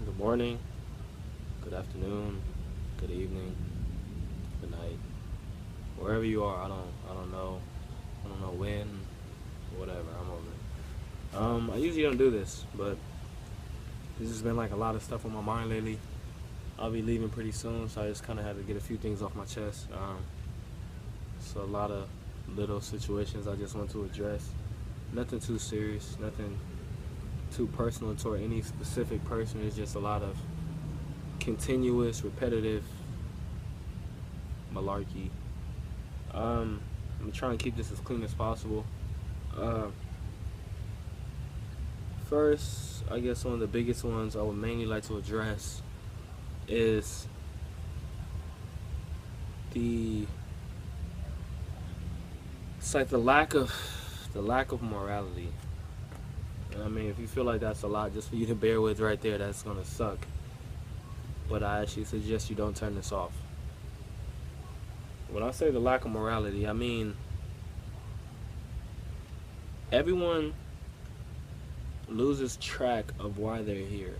Good morning, good afternoon, good evening, good night. Wherever you are, I don't know. I don't know when, whatever. I'm over it. I usually don't do this, but this has been like a lot of stuff on my mind lately. I'll be leaving pretty soon, so I just kind of had to get a few things off my chest. So a lot of little situations I just want to address. Nothing too serious, nothing too personal toward any specific person. It's just a lot of continuous, repetitive malarkey. I'm trying to keep this as clean as possible. Uh, First, I guess one of the biggest ones I would mainly like to address is the it's like the lack of morality. And I mean, if you feel like that's a lot just for you to bear with right there, that's gonna suck. But I actually suggest you don't turn this off. When I say the lack of morality, I mean everyone loses track of why they're here.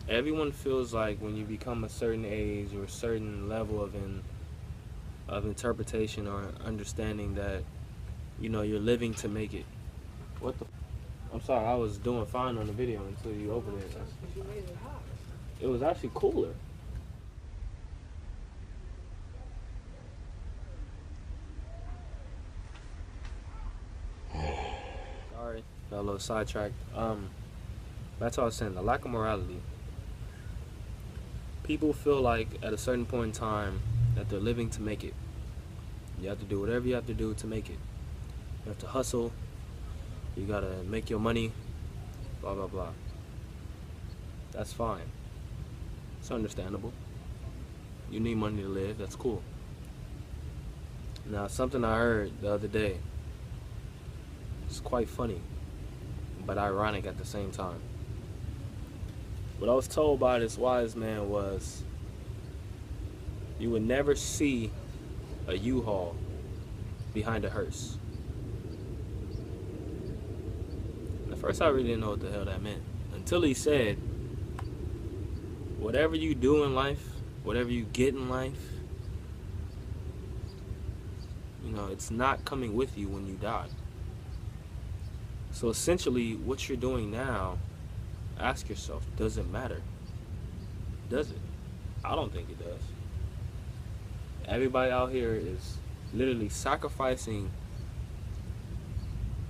Everyone feels like when you become a certain age or a certain level of interpretation or understanding that you're living to make it. What the? I'm sorry, I was doing fine on the video until you opened it. It was actually cooler. Sorry, got a little sidetracked. That's all I was saying. The lack of morality. People feel like at a certain point in time that they're living to make it. You have to do whatever you have to do to make it. You have to hustle. You gotta make your money. Blah blah blah. That's fine. It's understandable. You need money to live. That's cool. Now, something I heard the other day. It's quite funny, but ironic at the same time. What I was told by this wise man was you would never see a U-Haul behind a hearse. At first, I really didn't know what the hell that meant until he said, whatever you do in life, whatever you get in life, it's not coming with you when you die. So essentially, what you're doing now, ask yourself, does it matter? Does it? I don't think it does. Everybody out here is literally sacrificing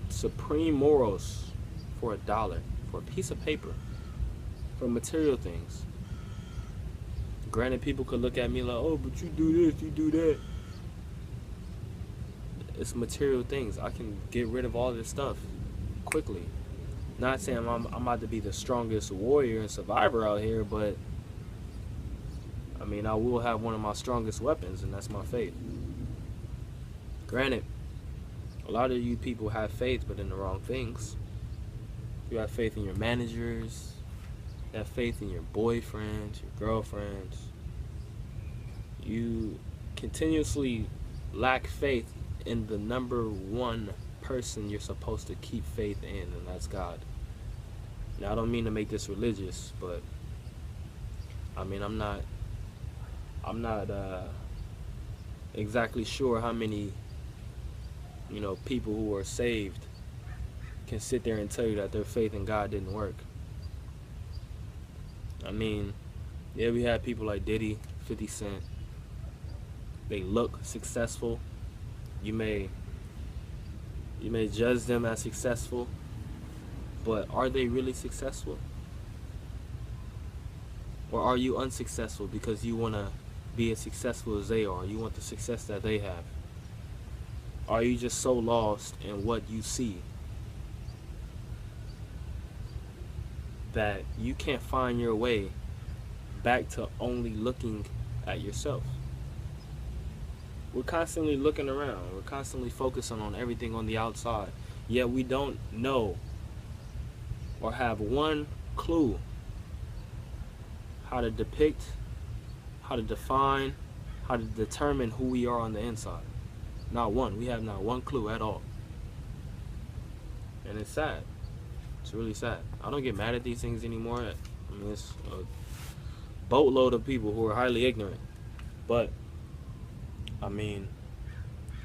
supreme morals for a dollar, for a piece of paper, for material things. Granted, people could look at me like, oh, but you do this, you do that. It's material things. I can get rid of all this stuff quickly. Not saying I'm about to be the strongest warrior and survivor out here, but I mean, I will have one of my strongest weapons, and that's my faith. Granted, a lot of you people have faith, but in the wrong things. You have faith in your managers, you have faith in your boyfriends, your girlfriends. You continuously lack faith in the number one person you're supposed to keep faith in, and that's God. Now, I don't mean to make this religious, but I mean, I'm not exactly sure how many people who are saved can sit there and tell you that their faith in God didn't work. I mean, yeah, we have people like Diddy, 50 Cent. They look successful. You may judge them as successful, but are they really successful? Or are you unsuccessful because you want to be as successful as they are? You want the success that they have? Are you just so lost in what you see that you can't find your way back to only looking at yourself? We're constantly looking around. We're constantly focusing on everything on the outside. Yet we don't know or have one clue how to depict, how to define, how to determine who we are on the inside. Not one. We have not one clue at all. And it's sad. It's really sad. I don't get mad at these things anymore. I mean, it's a boatload of people who are highly ignorant. But I mean,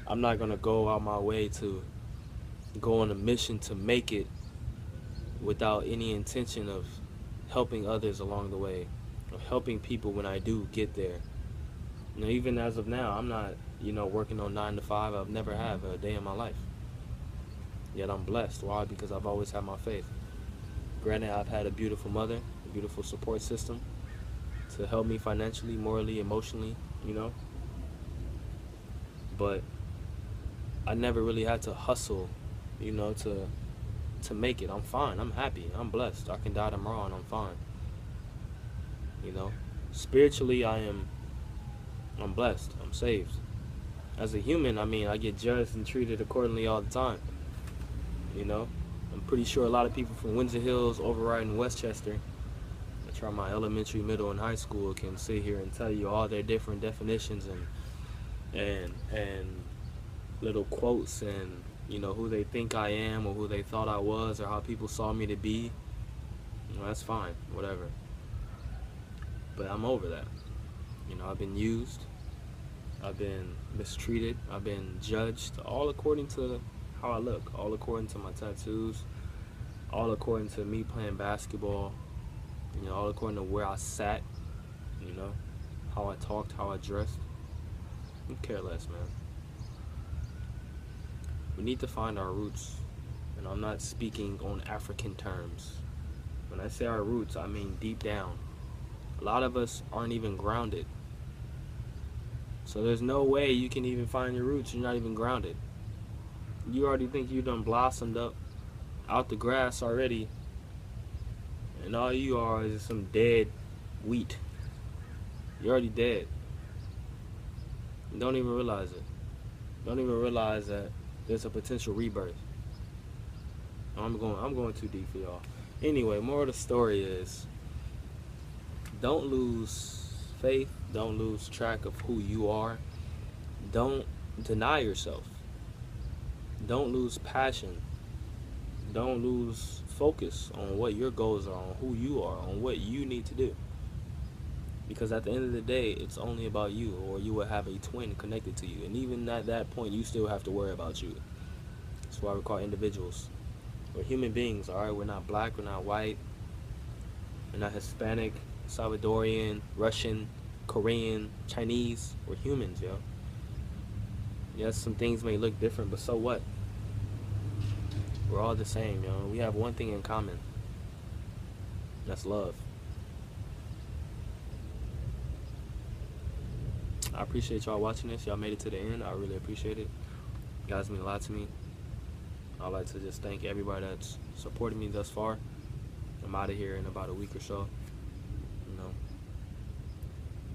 I'm not gonna go out my way to go on a mission to make it without any intention of helping others along the way, or helping people when I do get there. You know, even as of now, I'm not, working on 9 to 5. I've never have a day in my life. Yet I'm blessed. Why? Because I've always had my faith. Granted, I've had a beautiful mother, a beautiful support system to help me financially, morally, emotionally, but I never really had to hustle, to make it. I'm fine. I'm happy. I'm blessed. I can die tomorrow and I'm fine. Spiritually, I'm blessed. I'm saved. As a human, I mean, I get judged and treated accordingly all the time. I'm pretty sure a lot of people from Windsor Hills, Override, and Westchester, I try my elementary, middle, and high school, can sit here and tell you all their different definitions and little quotes and who they think I am or who they thought I was or how people saw me to be. That's fine, whatever. But I'm over that. I've been used, I've been mistreated, I've been judged, all according to how I look, all according to my tattoos, all according to me playing basketball, all according to where I sat, how I talked, how I dressed. I care less, man. We need to find our roots, and I'm not speaking on African terms. When I say our roots, I mean deep down. A lot of us aren't even grounded. So there's no way you can even find your roots. You're not even grounded. You already think you done blossomed up out the grass already, and all you are is some dead wheat. You're already dead. You don't even realize it. Don't even realize that there's a potential rebirth. I'm going too deep for y'all. Anyway, more of the story is, don't lose faith. Don't lose track of who you are. Don't deny yourself. Don't lose passion. Don't lose focus on what your goals are, on who you are, on what you need to do. Because at the end of the day, it's only about you, or you will have a twin connected to you. And even at that point, you still have to worry about you. That's why we call individuals. We're human beings, alright? We're not black, we're not white, we're not Hispanic, Salvadorian, Russian, Korean, Chinese. We're humans, yo. Yes, some things may look different, but so what? We're all the same, yo. We have one thing in common. That's love. I appreciate y'all watching this. Y'all made it to the end. I really appreciate it. You guys mean a lot to me. I'd like to just thank everybody that's supported me thus far. I'm out of here in about a week or so.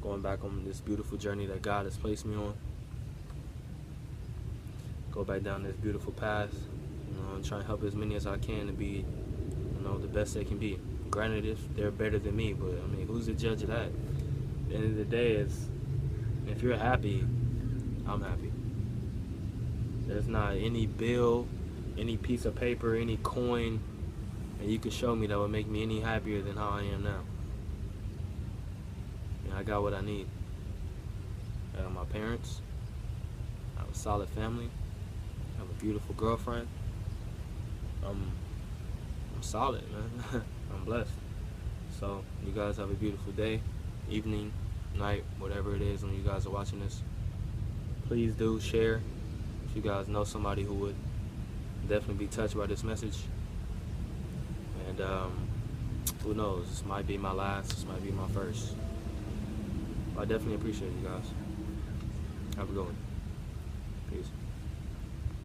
Going back on this beautiful journey that God has placed me on. Go back down this beautiful path. And try and help as many as I can to be, the best they can be. Granted, if they're better than me, but I mean, who's the judge of that? At the end of the day, is if you're happy, I'm happy. There's not any bill, any piece of paper, any coin that you could show me that would make me any happier than how I am now. And I got what I need. I got my parents. I have a solid family. I have a beautiful girlfriend. I'm solid, man. I'm blessed. So you guys have a beautiful day, evening, night, whatever it is when you guys are watching this. Please do share if you guys know somebody who would definitely be touched by this message. And who knows, this might be my last, this might be my first. I definitely appreciate you guys. Have a good one. Peace.